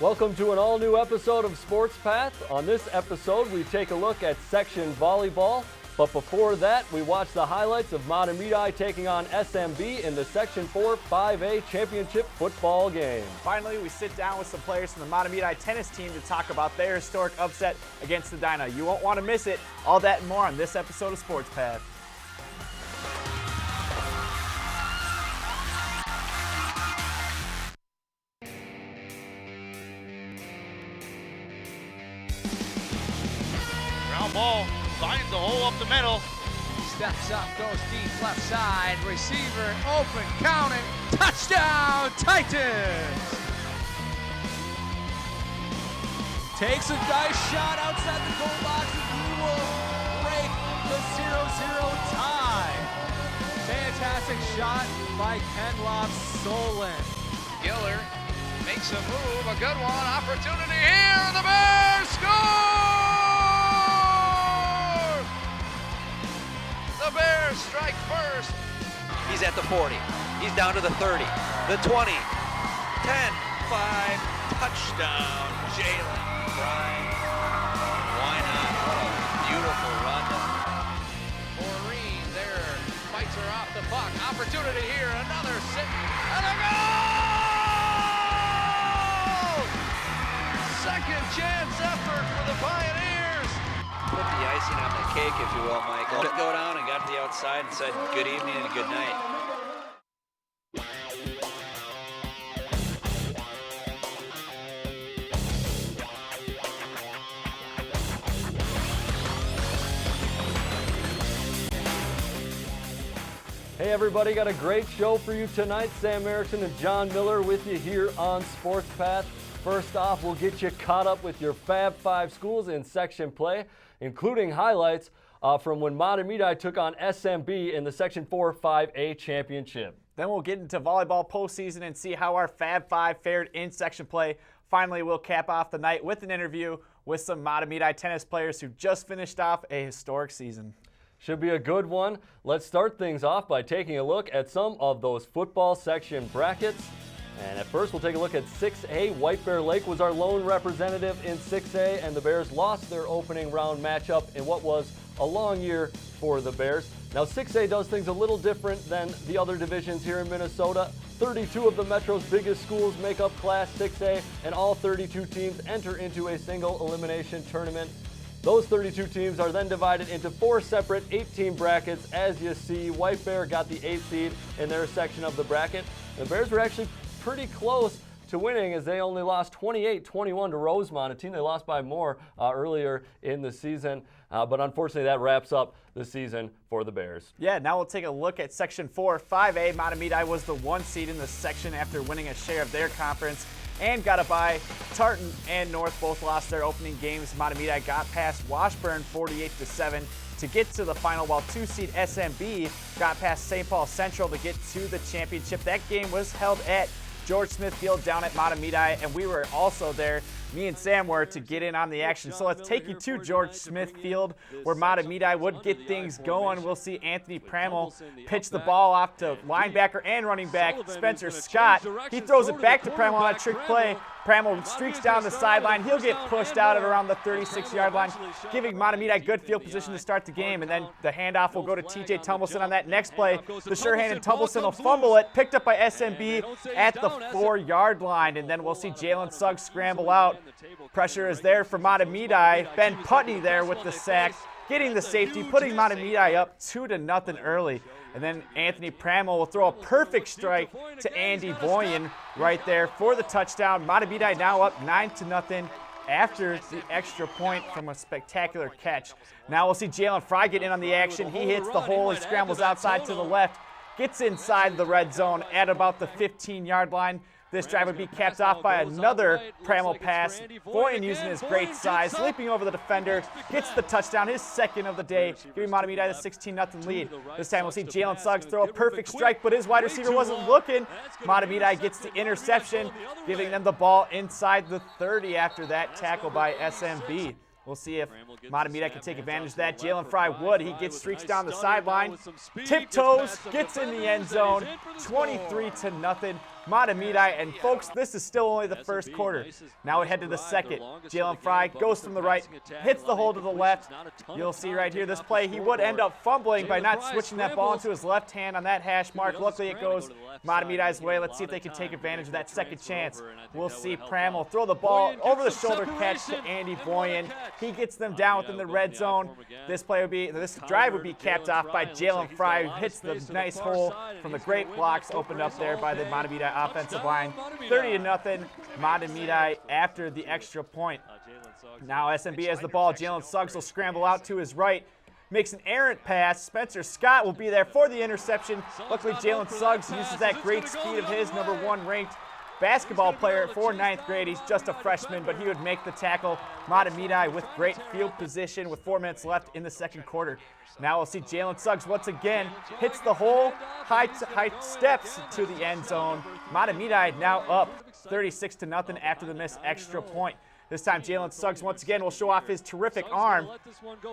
Welcome to an all-new episode of Sports Path. On this episode, we take a look at section volleyball. But before that, we watch the highlights of Mahtomedi taking on SMB in the Section 4 5A Championship football game. Finally, we sit down with some players from the Mahtomedi tennis team to talk about their historic upset against the Dyna. You won't want to miss it. All that and more on this episode of Sports Path. Ground ball. Finds the hole up the middle. Steps up, goes deep left side. Receiver open, counting. Touchdown, Titans! Takes a nice shot outside the goal box, and he will break the 0-0 tie. Fantastic shot by Kenloff Solon. Giller makes a move, a good one. Opportunity here, the Bears score! The Bears strike first. He's at the 40. He's down to the 30, the 20, 10, 5, touchdown, Jalen Fry. Why not? What a beautiful run. Maureen there fights her off the puck. Opportunity here, another sit, and a goal! Second chance effort for the Pioneers. Put the icing on the cake, if you will, Michael. Go down and got to the outside and said good evening and good night. Hey everybody, got a great show for you tonight. Sam Erickson and John Miller with you here on Sports Path. First off, we'll get you caught up with your Fab 5 schools in section play, including highlights from when Mahtomedi took on SMB in the Section 4 5A Championship. Then we'll get into volleyball postseason and see how our Fab 5 fared in section play. Finally, we'll cap off the night with an interview with some Mahtomedi tennis players who just finished off a historic season. Should be a good one. Let's start things off by taking a look at some of those football section brackets. And at first, we'll take a look at 6A. White Bear Lake was our lone representative in 6A, and the Bears lost their opening round matchup in what was a long year for the Bears. Now, 6A does things a little different than the other divisions here in Minnesota. 32 of the Metro's biggest schools make up Class 6A, and all 32 teams enter into a single elimination tournament. Those 32 teams are then divided into 4 separate 8-team brackets. As you see, White Bear got the 8th seed in their section of the bracket. The Bears were actually pretty close to winning as they only lost 28-21 to Rosemont, a team they lost by more earlier in the season. But unfortunately, that wraps up the season for the Bears. Yeah, now we'll take a look at Section 4 5A. Mahtomedi was the 1 seed in the section after winning a share of their conference and got a bye. Tartan and North both lost their opening games. Mahtomedi got past Washburn 48-7 to get to the final, while 2 seed SMB got past St. Paul Central to get to the championship. That game was held at George Smith Field down at Mahtomedi, and we were also there, me and Sam were, to get in on the action. So let's take you to George Smith Field, where Mahtomedi would get things going. We'll see Anthony Pramel pitch the ball off to linebacker and running back Spencer Scott. He throws it back to Pramel on a trick play. Pramel streaks down the sideline. He'll get pushed out at around the 36-yard line, giving Mahtomedi good field position to start the game. And then the handoff will go to TJ Tumbleson on that next play. The sure-handed Tumbleson will fumble it, picked up by SMB at the 4-yard line. And then we'll see Jalen Suggs scramble out. Pressure is there for Mahtomedi. Ben Putney there with the sack, getting the safety, putting Mahtomedi up 2-0 early. And then Anthony Pramel will throw a perfect strike to Andy Boyan right there for the touchdown. Mahtomedi now up 9-0 after the extra point from a spectacular catch. Now we'll see Jalen Fry get in on the action. He hits the hole and scrambles outside to the left, gets inside the red zone at about the 15-yard line. This drive would be capped off by another Pramel pass. Boyan using his great size, leaping over the defender, gets the touchdown, his second of the day, giving Mahtomedi the 16-0 lead. This time we'll see Jalen Suggs throw a perfect strike, but his wide receiver wasn't looking. Mahtomedi gets the interception, giving them the ball inside the 30 after that tackle by SMB. We'll see if Mahtomedi can take advantage of that. Jalen Fry would. He gets streaks down the sideline, tiptoes, gets in the end zone, 23-0 Matamidi. And folks, this is still only the first quarter. Now we head to the second. Jalen Fry goes from the right, hits the hole to the left. You'll see right here this play, he would end up fumbling by not switching that ball into his left hand on that hash mark. Luckily it goes Matamidi's way. Let's see if they can take advantage of that second chance. We'll see Pramel throw the ball over the shoulder catch to Andy Boyan. He gets them down within the red zone. This drive would be capped off by Jalen Fry, who hits the nice hole from the great blocks opened up there by the Matamidi offensive line. 30-0, Matamidi after the extra point. Now SMB has the ball. Jalen Suggs will scramble out to his right. Makes an errant pass. Spencer Scott will be there for the interception. Luckily, Jalen Suggs uses that great speed of his, number 1 ranked basketball player for 9th grade. He's just a freshman, but he would make the tackle. Matamidi with great field position with 4 minutes left in the second quarter. Now we'll see Jalen Suggs once again hits the hole, high steps to the end zone. Matamidi now up 36-0 after the missed extra point. This time, Jalen Suggs once again will show off his terrific arm.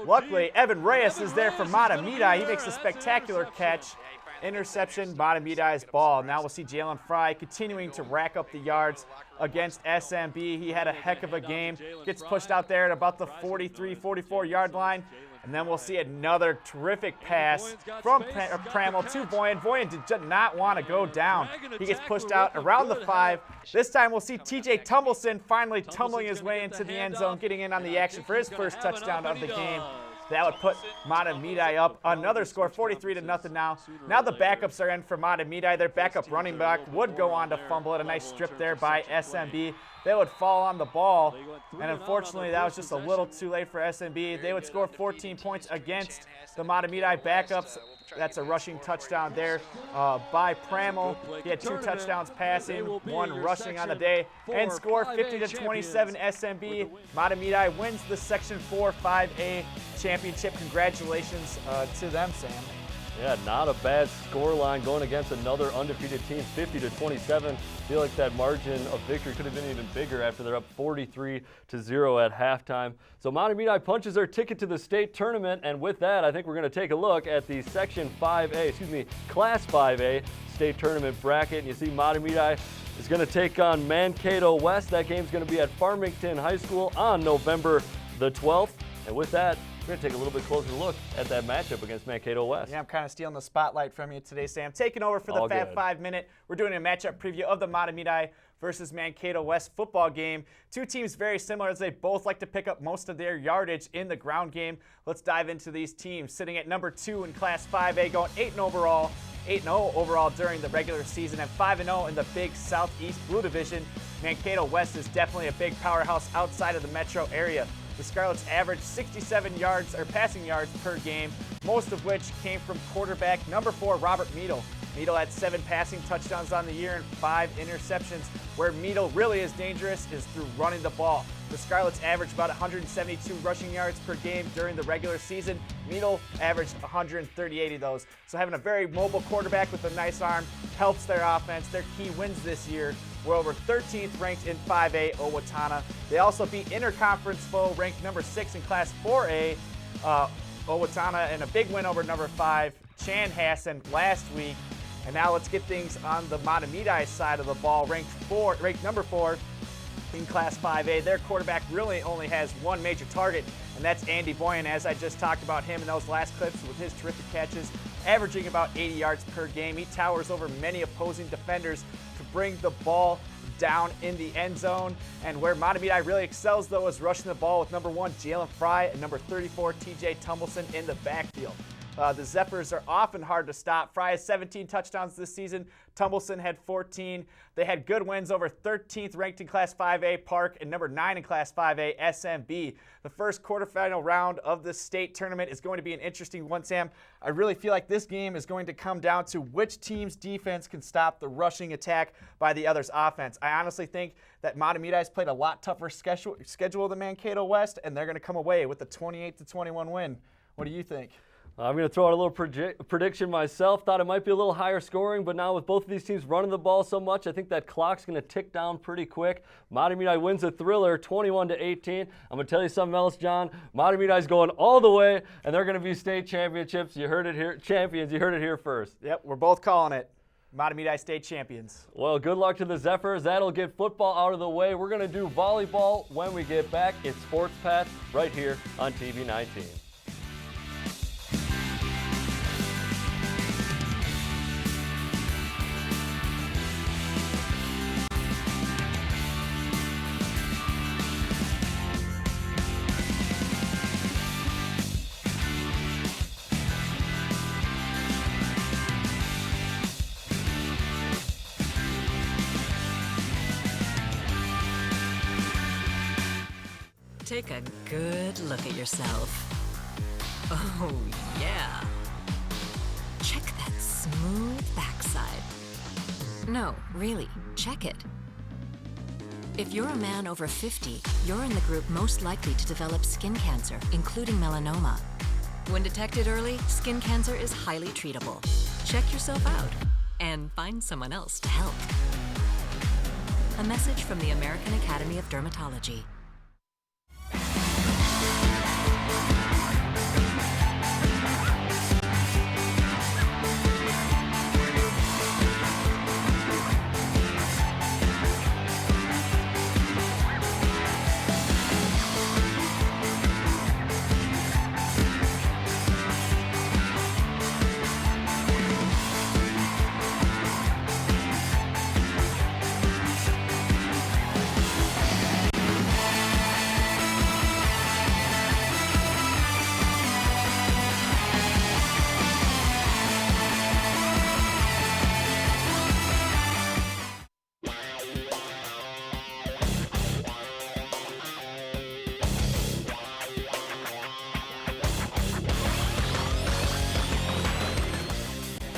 Luckily, Evan Reyes is there for Matamidi. He makes a spectacular catch. Interception, Matamidi's ball. Now we'll see Jalen Fry continuing to rack up the yards against SMB. He had a heck of a game. Gets pushed out there at about the 43, 44-yard line. And then we'll see another terrific pass from Pramel to Boyan. Boyan did not want to go down. He gets pushed out around the 5. This time we'll see TJ Tumbleson finally tumbling his way into the end zone, getting in on the action for his first touchdown of the game. That would put Matamidi up another score, 43-0 now. Now the backups are in for Matamidi. Their backup running back would go on to fumble it. A nice strip there by SMB. They would fall on the ball, and unfortunately that was just a little too late for SMB. They would score 14 points against the Matamidi backups. That's a rushing touchdown there by Pramel. He had 2 touchdowns passing, 1 rushing on the day, and score 50-27 SMB. Matamidi wins the Section 4 5A championship. Congratulations to them, Sam. Yeah, not a bad scoreline going against another undefeated team, 50-27. Feel like that margin of victory could have been even bigger after they're up 43-0 at halftime. So Matamidi punches their ticket to the state tournament, and with that, I think we're going to take a look at the Class 5A state tournament bracket. And you see Matamidi is going to take on Mankato West. That game's going to be at Farmington High School on November the 12th. And with that, we're going to take a little bit closer look at that matchup against Mankato West. Yeah, I'm kind of stealing the spotlight from you today, Sam. Taking over for the Fab 5 Minute. We're doing a matchup preview of the Matamidi versus Mankato West football game. 2 teams very similar as they both like to pick up most of their yardage in the ground game. Let's dive into these teams. Sitting at number 2 in Class 5A, going 8-0 overall during the regular season, and 5-0 in the Big Southeast Blue Division. Mankato West is definitely a big powerhouse outside of the metro area. The Scarlets averaged 67 yards or passing yards per game, most of which came from quarterback number 4, Robert Meadle. Meadle had 7 passing touchdowns on the year and 5 interceptions. Where Meadle really is dangerous is through running the ball. The Scarlets averaged about 172 rushing yards per game during the regular season. Meadle averaged 138 of those. So having a very mobile quarterback with a nice arm helps their offense. Their key wins this year were over 13th ranked in 5A, Owatonna. They also beat interconference foe ranked number 6 in Class 4A, Owatonna, and a big win over number 5, Chanhassen, last week. And now let's get things on the Matamidi side of the ball, ranked number 4 in Class 5A. Their quarterback really only has one major target, and that's Andy Boyan, as I just talked about him in those last clips with his terrific catches, averaging about 80 yards per game. He towers over many opposing defenders to bring the ball down in the end zone. And where Matamidi really excels, though, is rushing the ball with number 1, Jalen Fry, and number 34, TJ Tumbleson in the backfield. The Zephyrs are often hard to stop. Fry has 17 touchdowns this season. Tumbleson had 14. They had good wins over 13th ranked in Class 5A Park and number 9 in Class 5A SMB. The first quarterfinal round of the state tournament is going to be an interesting one, Sam. I really feel like this game is going to come down to which team's defense can stop the rushing attack by the other's offense. I honestly think that Matamidi has played a lot tougher schedule than Mankato West, and they're going to come away with a 28-21 win. What do you think? I'm going to throw out a little prediction myself. Thought it might be a little higher scoring, but now with both of these teams running the ball so much, I think that clock's going to tick down pretty quick. Matamidi wins a thriller, 21-18. I'm going to tell you something else, John. Matamidi's going all the way, and they're going to be state championships. You heard it here, champions. You heard it here first. Yep, we're both calling it. Matamidi state champions. Well, good luck to the Zephyrs. That'll get football out of the way. We're going to do volleyball when we get back. It's Sports Path right here on TV 19. Take a good look at yourself. Oh, yeah. Check that smooth backside. No, really, check it. If you're a man over 50, you're in the group most likely to develop skin cancer, including melanoma. When detected early, skin cancer is highly treatable. Check yourself out and find someone else to help. A message from the American Academy of Dermatology.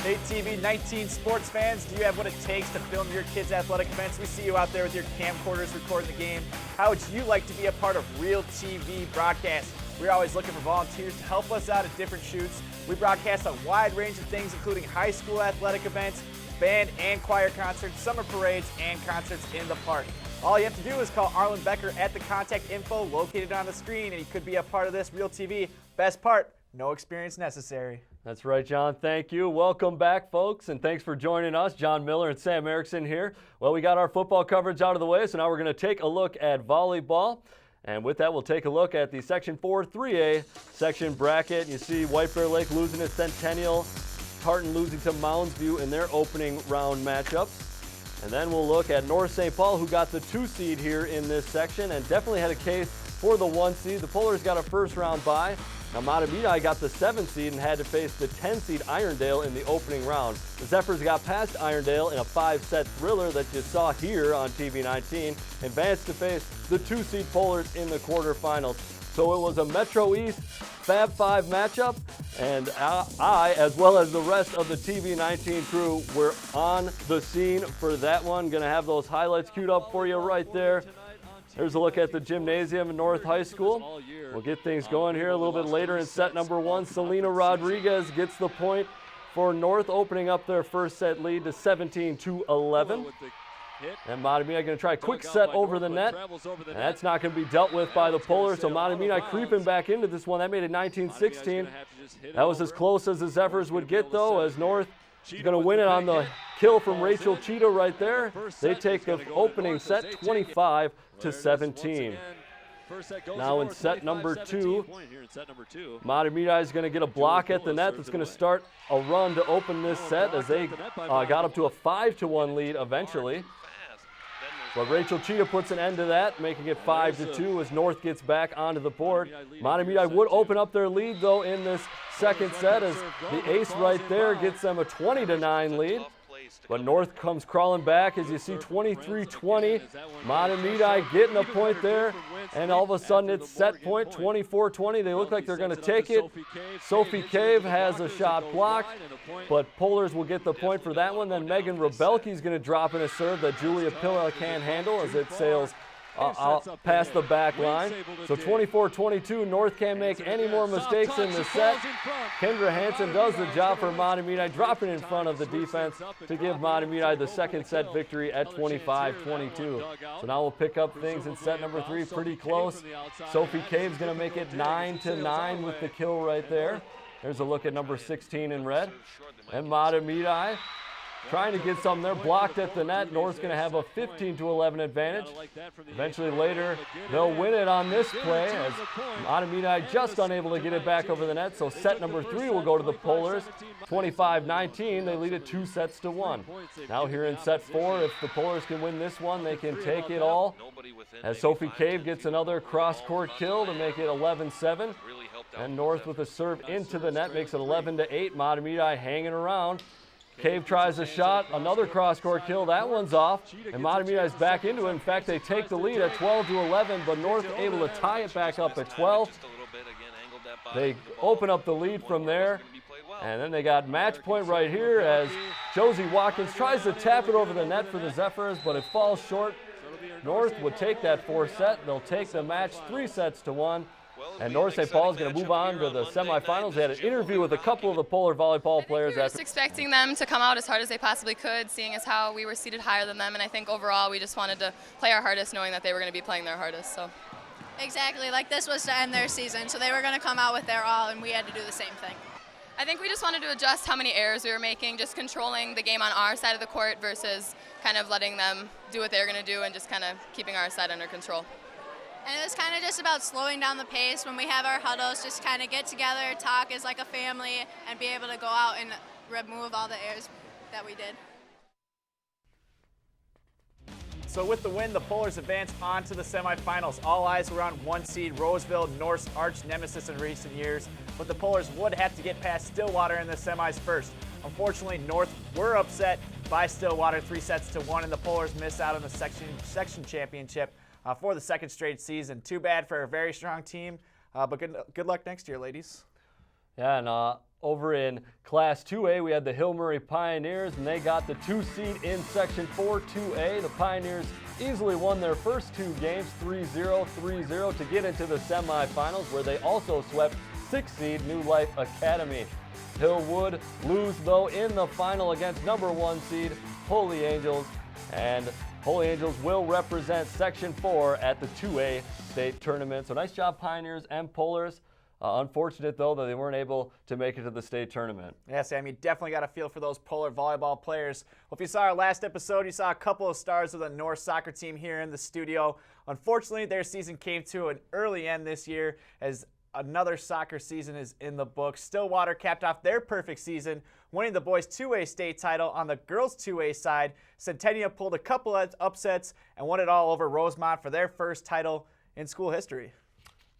Hey TV 19 sports fans, do you have what it takes to film your kids' athletic events? We see you out there with your camcorders recording the game. How would you like to be a part of Real TV broadcast? We're always looking for volunteers to help us out at different shoots. We broadcast a wide range of things, including high school athletic events, band and choir concerts, summer parades, and concerts in the park. All you have to do is call Arlen Becker at the contact info located on the screen, and he could be a part of this Real TV. Best part, no experience necessary. That's right, John. Thank you. Welcome back, folks, and thanks for joining us. John Miller and Sam Erickson here. Well, we got our football coverage out of the way, so now we're going to take a look at volleyball. And with that, we'll take a look at the Section 4 3A section bracket. You see White Bear Lake losing to Centennial, Tartan losing to Mounds View in their opening round matchups. And then we'll look at North St. Paul, who got the 2 seed here in this section and definitely had a case for the 1 seed. The Pullers got a first round bye. Now, Matamidi got the 7 seed and had to face the 10 seed Irondale in the opening round. The Zephyrs got past Irondale in a 5-set thriller that you saw here on TV 19, advanced to face the 2 seed Pullers in the quarterfinals. So it was a Metro East Fab 5 matchup, and I, as well as the rest of the TV 19 crew, were on the scene for that one. Gonna have those highlights queued up for you right there. There's a look at the gymnasium in North High School. We'll get things going here a little bit later in set number 1. Selena Rodriguez gets the point for North, opening up their first set lead to 17-11. And Matamidi going to try a quick set over the net. And that's not going to be dealt with by the Pullers. So Matamidi creeping back into this one. That made it 19-16. That was as close as the Zephyrs would get, though, as North is going to win it on the kill from Rachel Cheetah right there. They take the opening set 25-17. Now in set number 2, Matamidi is going to get a block at the net that's going to start a run to open this set as they got up to a 5-1 lead eventually. But Rachel Cheetah puts an end to that, making it 5-2 as North gets back onto the board. Matamidi would open up their lead, though, in this second set as the ace right there gets them a 20-9 lead. But North comes crawling back as you see 23-20. Matamidi getting a point there, and all of a sudden it's set point 24-20. They look like they're going to take it. Sophie Cave has a shot blocked, but Pullers will get the point for that one. Then Megan Rebelke is going to drop in a serve that Julia Pilla can't handle as it sails past the back line. So 24-22, North can't make any more mistakes in the set. Kendra Hansen does the job for Matamidi, dropping in front of the defense to give Matamidi the second set victory at 25-22. So now we'll pick up things in set number 3, pretty close. Sophie Cave's going to make it 9-9 with the kill right there. There's a look at number 16 in red. And Matamidi trying to get some there, blocked at the net. North's going to have a 15-11 advantage. Eventually later, they'll win it on this play as Mahtomedi just unable to get it back over the net. So set number 3 will go to the Polars. 25-19, they lead it 2-1. Now here in set 4, if the Polars can win this one, they can take it all. As Sophie Cave gets another cross-court kill to make it 11-7. And North with a serve into the net makes it 11-8. Mahtomedi hanging around. Cave tries a shot, another cross-court kill. That one's off, and Mahtomedi is back into it. In fact, they take the lead at 12-11, but North able to tie it back up at 12. They open up the lead from there, and then they got match point right here as Josie Watkins tries to tap it over the net for the Zephyrs, but it falls short. North would take that 4th set. They'll take the match 3-1. And North St. Paul is going to move on to the semifinals. They had an interview with a couple of the Polar volleyball players. We were just expecting them to come out as hard as they possibly could, seeing as how we were seated higher than them. And I think overall we just wanted to play our hardest, knowing that they were going to be playing their hardest. So. Exactly, like this was to end their season, so they were going to come out with their all, and we had to do the same thing. I think we just wanted to adjust how many errors we were making, just controlling the game on our side of the court versus kind of letting them do what they were going to do and just kind of keeping our side under control. And it was kind of just about slowing down the pace when we have our huddles, just kind of get together, talk as like a family, and be able to go out and remove all the errors that we did. So with the win, the Polars advance on to the semifinals. All eyes were on 1 seed Roseville, North's arch nemesis in recent years, but the Polars would have to get past Stillwater in the semis first. Unfortunately, North were upset by Stillwater 3-1, and the Polars miss out on the section championship for the 2nd straight season. Too bad for a very strong team, but good luck next year, ladies. Yeah, and over in Class 2A, we had the Hill Murray Pioneers, and they got the 2 seed in Section 4 2A. The Pioneers easily won their first 2 games, 3-0, 3-0, to get into the semifinals, where they also swept 6 seed New Life Academy. Hill would lose, though, in the final against number 1 seed Holy Angels, and Holy Angels will represent Section 4 at the 2A state tournament. So nice job, Pioneers and Polars. Unfortunate, though, that they weren't able to make it to the state tournament. Yeah, Sam, you definitely got a feel for those Polar volleyball players. Well, if you saw our last episode, you saw a couple of stars of the North soccer team here in the studio. Unfortunately, their season came to an early end this year as another soccer season is in the books. Stillwater capped off their perfect season, winning the boys 2A state title. On the girls 2A side, Centennial pulled a couple of upsets and won it all over Rosemont for their first title in school history.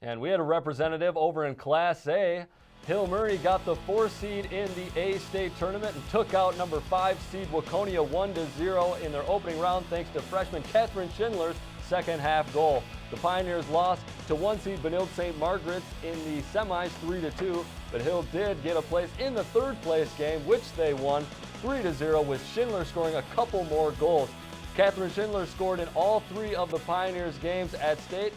And we had a representative over in Class A. Hill Murray got the 4 seed in the A state tournament and took out number 5 seed Waconia 1-0 in their opening round thanks to freshman Catherine Schindler's second half goal. The Pioneers lost to 1 seed Benilde St. Margaret's in the semis 3-2, but Hill did get a place in the 3rd place game, which they won 3-0, with Schindler scoring a couple more goals. Catherine Schindler scored in all 3 of the Pioneers games at state.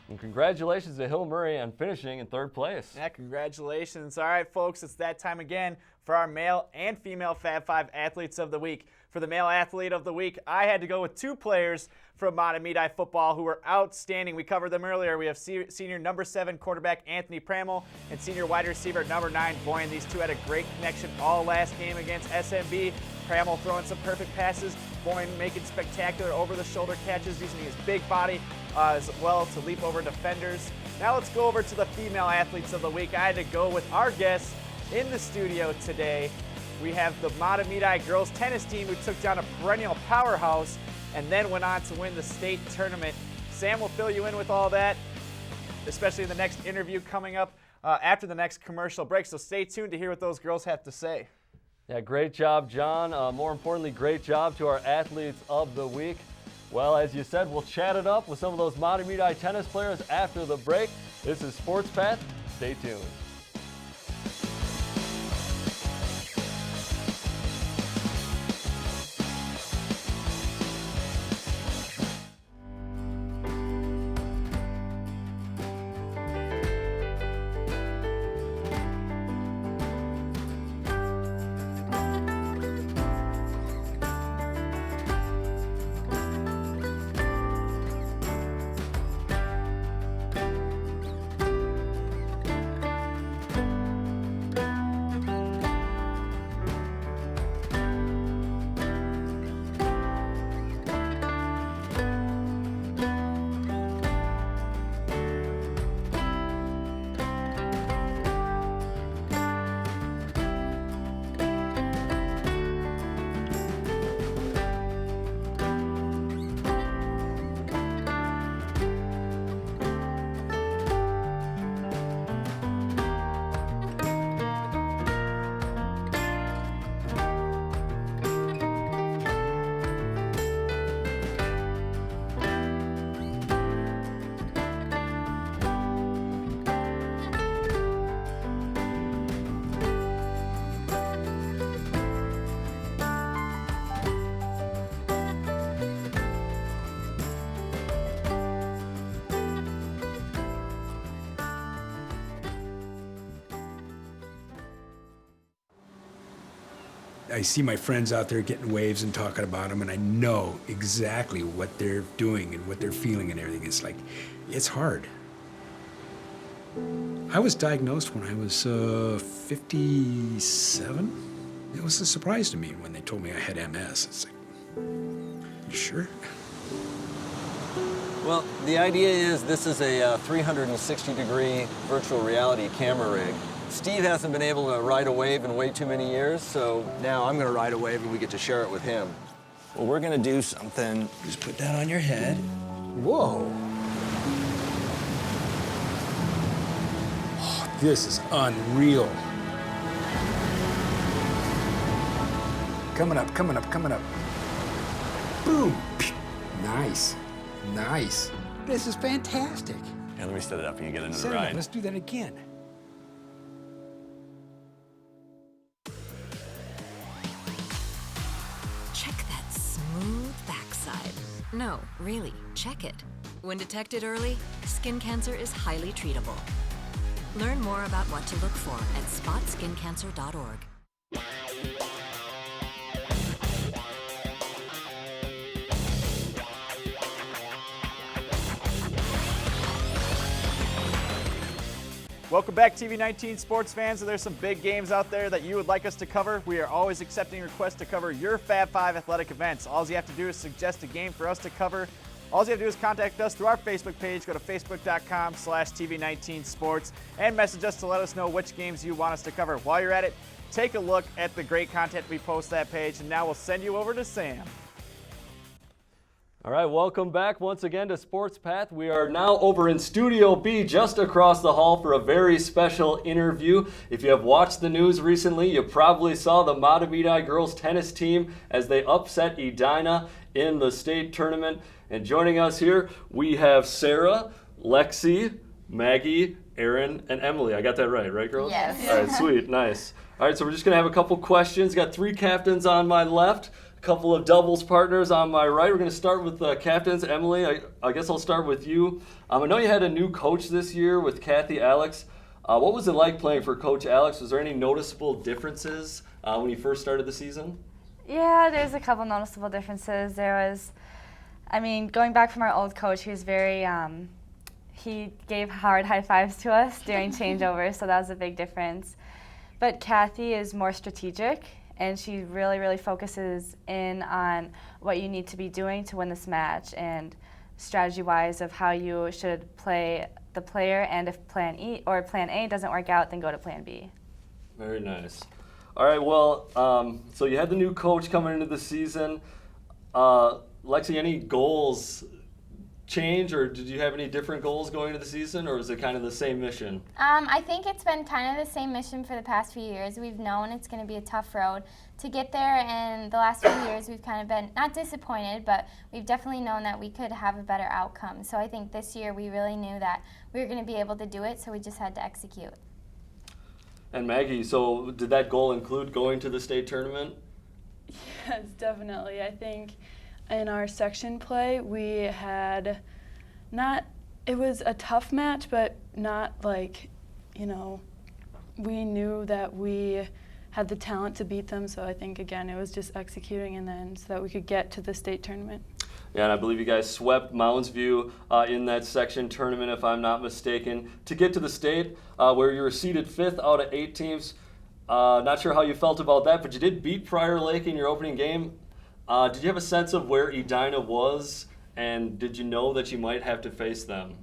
And congratulations to Hill Murray on finishing in 3rd place. Yeah, congratulations. All right, folks, it's that time again for our male and female Fab 5 Athletes of the Week. For the male athlete of the week, I had to go with 2 players from Mahtomedi football who were outstanding. We covered them earlier. We have senior number 7 quarterback Anthony Pramel and senior wide receiver number 9 Boyan. These 2 had a great connection all last game against SMB. Pramel throwing some perfect passes, Boyan making spectacular over-the-shoulder catches using his big body as well to leap over defenders. Now let's go over to the female athletes of the week. I had to go with our guests in the studio today. We have the Mahtomedi girls tennis team who took down a perennial powerhouse and then went on to win the state tournament. Sam will fill you in with all that, especially in the next interview coming up after the next commercial break. So stay tuned to hear what those girls have to say. Yeah, great job, John. More importantly, great job to our athletes of the week. Well, as you said, we'll chat it up with some of those Mahtomedi tennis players after the break. This is Sports Path. Stay tuned. I see my friends out there getting waves and talking about them, and I know exactly what they're doing and what they're feeling and everything. It's like, it's hard. I was diagnosed when I was 57. It was a surprise to me when they told me I had MS. It's like, you sure? Well, the idea is this is a 360-degree virtual reality camera rig. Steve hasn't been able to ride a wave in way too many years, so now I'm going to ride a wave and we get to share it with him. Well, we're going to do something. Just put that on your head. Whoa. Oh, this is unreal. Coming up, coming up, coming up. Boom. Nice. Nice. This is fantastic. Yeah, let me set it up and you get into the Set it up. ride. Let's do that again. Check that smooth backside. No, really, check it. When detected early, skin cancer is highly treatable. Learn more about what to look for at spotskincancer.org. Welcome back, TV19 sports fans. If there's some big games out there that you would like us to cover, we are always accepting requests to cover your Fab 5 athletic events. All you have to do is suggest a game for us to cover. All you have to do is contact us through our Facebook page. Go to facebook.com/TV19 Sports and message us to let us know which games you want us to cover. While you're at it, take a look at the great content we post that page, and now we'll send you over to Sam. All right, welcome back once again to Sports Path. We are now over in Studio B, just across the hall, for a very special interview. If you have watched the news recently, you probably saw the Matamidi girls tennis team as they upset Edina in the state tournament. And joining us here, we have Sarah, Lexi, Maggie, Aaron, and Emily. I got that right, girls? Yes. All right, sweet, nice. All right, so we're just going to have a couple questions. Got three captains on my left, a couple of doubles partners on my right. We're going to start with the captains. Emily, I guess I'll start with you. I know you had a new coach this year with Kathy Alex. What was it like playing for Coach Alex? Was there any noticeable differences when you first started the season? Yeah, there's a couple noticeable differences. Going back from our old coach, he was very, he gave hard high fives to us during changeover, so that was a big difference. But Kathy is more strategic, and she really, really focuses in on what you need to be doing to win this match and strategy-wise of how you should play the player, and if plan A doesn't work out, then go to plan B. Very nice. All right, well, so you had the new coach coming into the season. Lexi, any goals change, or did you have any different goals going into the season, or is it kind of the same mission? I think it's been kind of the same mission for the past few years. We've known it's going to be a tough road to get there, and the last few years we've kind of been, not disappointed, but we've definitely known that we could have a better outcome. So I think this year we really knew that we were going to be able to do it, so we just had to execute. And Maggie, so did that goal include going to the state tournament? Yes, definitely. I think in our section play, we had it was a tough match, but not like, we knew that we had the talent to beat them. So I think, again, it was just executing and then so that we could get to the state tournament. Yeah, and I believe you guys swept Mounds View in that section tournament, if I'm not mistaken, to get to the state, where you were seeded 5th out of 8 teams. Not sure how you felt about that, but you did beat Prior Lake in your opening game. Did you have a sense of where Edina was, and did you know that you might have to face them?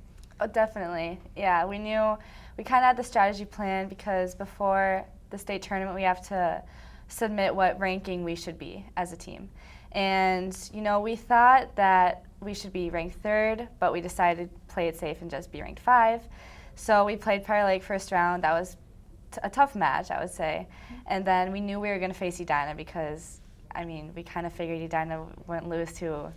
Oh, definitely. Yeah, we knew. We kind of had the strategy plan because before the state tournament, we have to submit what ranking we should be as a team. And, we thought that we should be ranked 3rd, but we decided to play it safe and just be ranked 5. So we played Prior Lake first round. That was a tough match, I would say. And then we knew we were going to face Edina because, we kind of figured Edina wouldn't lose to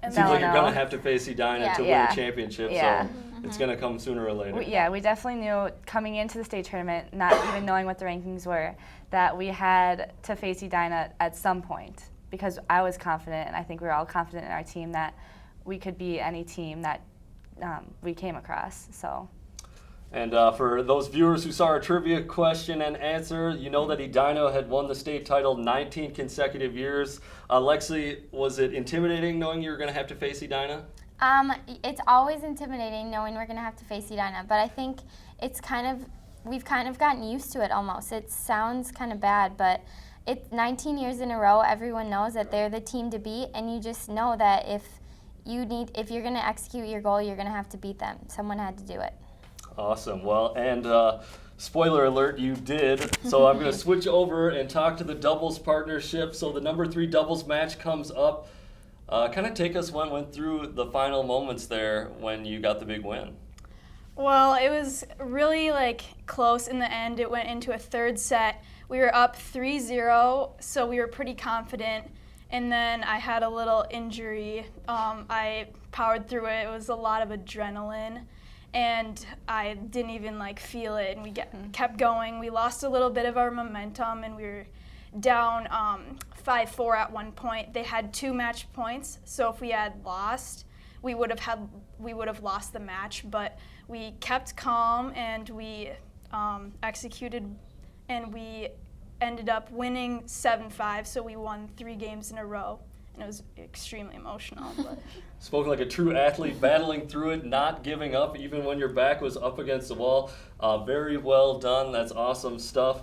It seems like you're going to have to face Edina to win the championship, so it's going to come sooner or later. We definitely knew coming into the state tournament, not even knowing what the rankings were, that we had to face Edina at some point. Because I was confident, and I think we were all confident in our team that we could beat any team that we came across. So. And for those viewers who saw our trivia question and answer, you know that Edina had won the state title 19 consecutive years. Lexi, was it intimidating knowing you were going to have to face Edina? It's always intimidating knowing we're going to have to face Edina, but I think we've kind of gotten used to it almost. It sounds kind of bad, but it's 19 years in a row. Everyone knows that they're the team to beat, and you just know that if you're going to execute your goal, you're going to have to beat them. Someone had to do it. Awesome. Well, and spoiler alert, you did. So I'm going to switch over and talk to the doubles partnership. So the number 3 doubles match comes up. Kind of take us went through the final moments there when you got the big win. Well, it was really close in the end. It went into a third set. We were up 3-0, so we were pretty confident. And then I had a little injury. I powered through it. It was a lot of adrenaline. And I didn't even feel it, and we kept going. We lost a little bit of our momentum, and we were down 5-4 at one point. They had 2 match points, so if we had lost, we would have lost the match. But we kept calm, and we executed, and we ended up winning 7-5. So we won 3 games in a row. And it was extremely emotional. But. Spoke like a true athlete, battling through it, not giving up, even when your back was up against the wall. Very well done. That's awesome stuff.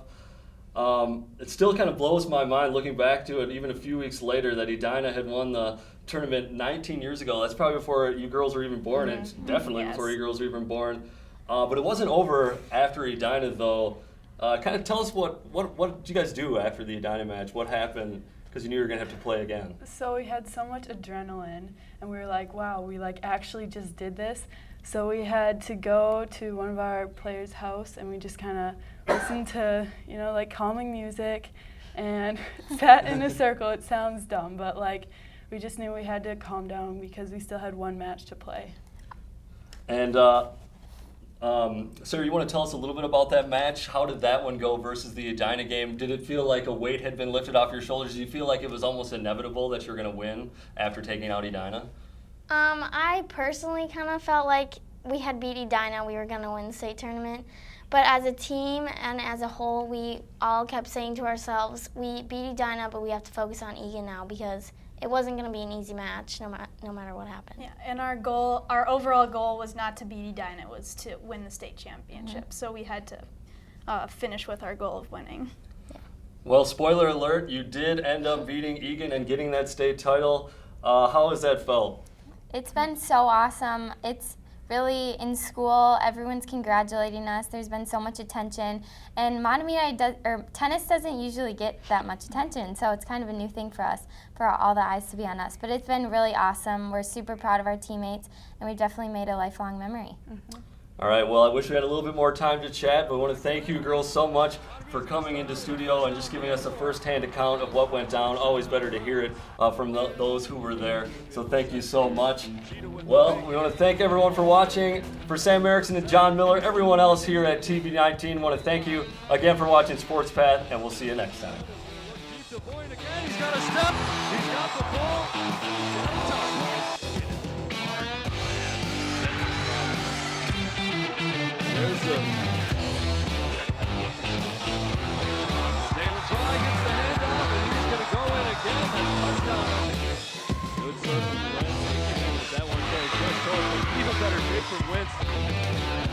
It still kind of blows my mind looking back to it, even a few weeks later, that Edina had won the tournament 19 years ago. That's probably before you girls were even born, and definitely before you girls were even born. But it wasn't over after Edina, though. Kind of tell us what did you guys do after the Edina match? What happened? Because you knew you were going to have to play again. So we had so much adrenaline, and we were like, wow, we actually just did this. So we had to go to one of our players' house, and we just kind of listened to, calming music and sat in a circle. It sounds dumb, but we just knew we had to calm down because we still had 1 match to play. And Sarah, you want to tell us a little bit about that match? How did that one go versus the Edina game? Did it feel like a weight had been lifted off your shoulders? Did you feel like it was almost inevitable that you were going to win after taking out Edina? I personally kind of felt like we had beat Edina. We were going to win the state tournament. But as a team and as a whole, we all kept saying to ourselves, we beat Edina, but we have to focus on Egan now because it wasn't going to be an easy match no matter what happened. Yeah, and our overall goal was not to beat Edina, it was to win the state championship. So we had to finish with our goal of winning. Yeah. Well, spoiler alert, you did end up beating Egan and getting that state title. How has that felt? It's been so awesome. It's really in school, everyone's congratulating us. There's been so much attention, and tennis doesn't usually get that much attention, so it's kind of a new thing for us, for all the eyes to be on us. But it's been really awesome. We're super proud of our teammates, and we've definitely made a lifelong memory. Mm-hmm. All right, well, I wish we had a little bit more time to chat, but I want to thank you girls so much for coming into studio and just giving us a first-hand account of what went down. Always better to hear it from those who were there, so thank you so much. Well, we want to thank everyone for watching. For Sam Erickson and John Miller, everyone else here at TV19, want to thank you again for watching Sports Path, and we'll see you next time. He's got a step, he's got the ball. There's a Stanley gets the handoff, and he's going to go in again. That's touchdown. Good serve from Wentz. That one goes just short, but even better hit from Wentz.